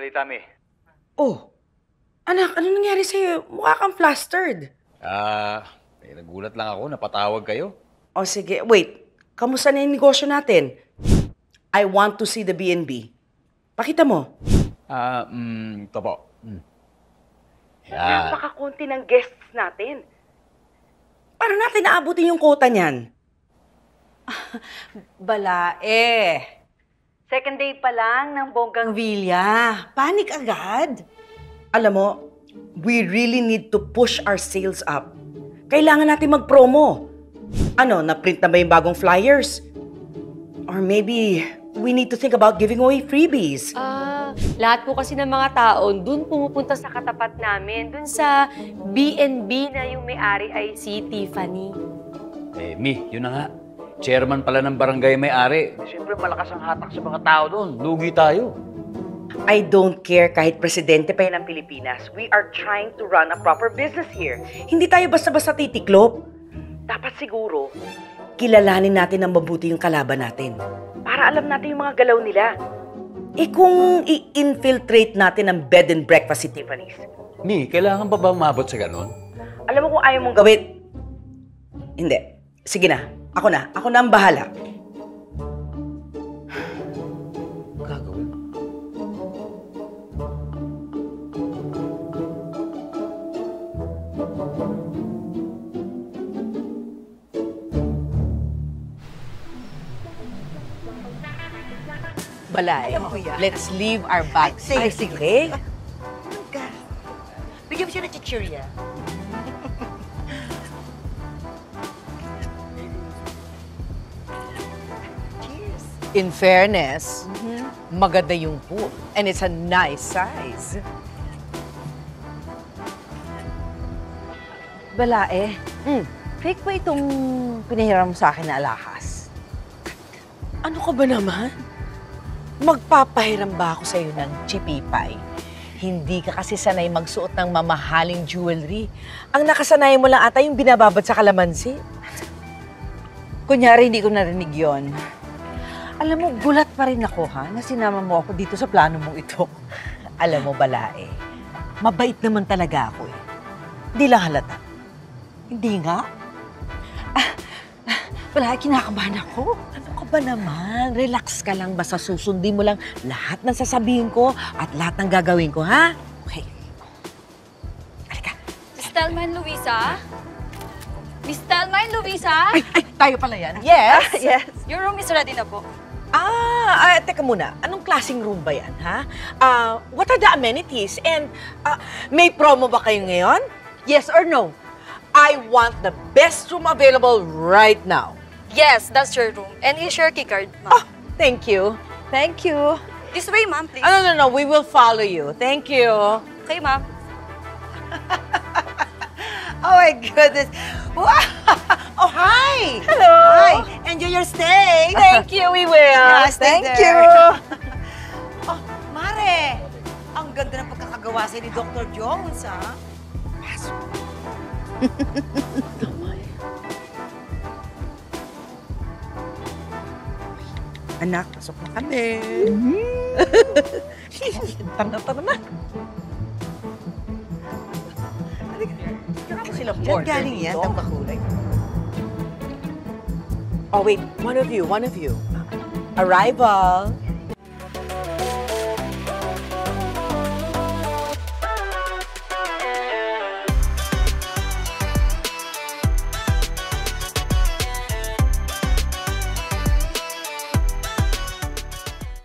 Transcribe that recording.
balita, Mi? Oh, anak, ano nangyari sa'yo? Mukha kang flustered. Nagulat lang ako, napatawag kayo. O sige, wait. Kamusta na yung negosyo natin? I want to see the B&B. Pakita mo. Ito po. Napakakunti ng guests natin. Paano natin naabutin yung quota niyan? Balae. Second day pa lang ng Bonggang Villa. Panic agad. Alam mo, we really need to push our sales up. Kailangan natin mag-promo. Ano, na-print na ba yung bagong flyers? Or maybe we need to think about giving away freebies. Lahat po kasi ng mga tao dun pumupunta sa katapat namin. Dun sa B&B na yung may-ari ay si Tiffany. Mi, yun na nga. Chairman pala ng barangay may-ari. Siyempre, malakas ang hatak sa mga tao doon. Lugi tayo. I don't care kahit presidente pa yan ng Pilipinas. We are trying to run a proper business here. Hindi tayo basta-basta titiklop. Dapat siguro, kilalanin natin ng mabuti yung kalaban natin. Para alam natin yung mga galaw nila. Kung i-infiltrate natin ang bed and breakfast si Tiffany's. Mi, kailangan pa ba umabot sa ganun? Alam mo kung ayaw mong gawin. Hindi. Sige na. Ako na. Ako na ang bahala. Gagawin. Balae, let's leave our bags. Ay, sige. Bigyan mo siya ng chichirya. Cheers. In fairness, maganda yung pool. And it's a nice size. Balae, fake ba itong pinahiram mo sa akin na alahas? Ano ka ba naman? Magpapahiram ba ako sa'yo ng chipipay? Hindi ka kasi sanay magsuot ng mamahaling jewelry. Ang nakasanay mo lang ata yung binababad sa kalamansi. Kunyari, hindi ko narinig yon. Alam mo, gulat pa rin ako, ha, na sinama mo ako dito sa plano mong ito. Alam mo, Balae, mabait naman talaga ako, eh. Hindi lang halata. Hindi nga. Balae, kinakabahan ako. Ano ka ba naman? Relax ka lang. Basta susundin mo lang lahat ng sasabihin ko at lahat ng gagawin ko, ha? Okay. Halika. Miss Thelma and Luisa? Miss Thelma and Luisa? Ay, tayo pala yan. Yes? Yes. Your room is ready na po. Teka muna. Anong klaseng room ba yan, ha? What are the amenities? And may promo ba kayo ngayon? Yes or no? I want the best room available right now. Yes, that's your room. And here's your key card, ma'am. Oh, thank you. Thank you. This way, ma'am, please. No. We will follow you. Thank you. Okay, ma'am. Oh my goodness. Wow. Oh, hi. Hello. Hi. Enjoy your stay. Thank you, we will. Yeah, stay Thank there. you. Oh, Mare. Ang ganda ng pagkakagawa sa'yo ni Dr. Jones, ha? Anak, pasok na kami. Tara na. Sila Diyan galing yan, ang bakulay. Oh, wait. One of you. Arrival.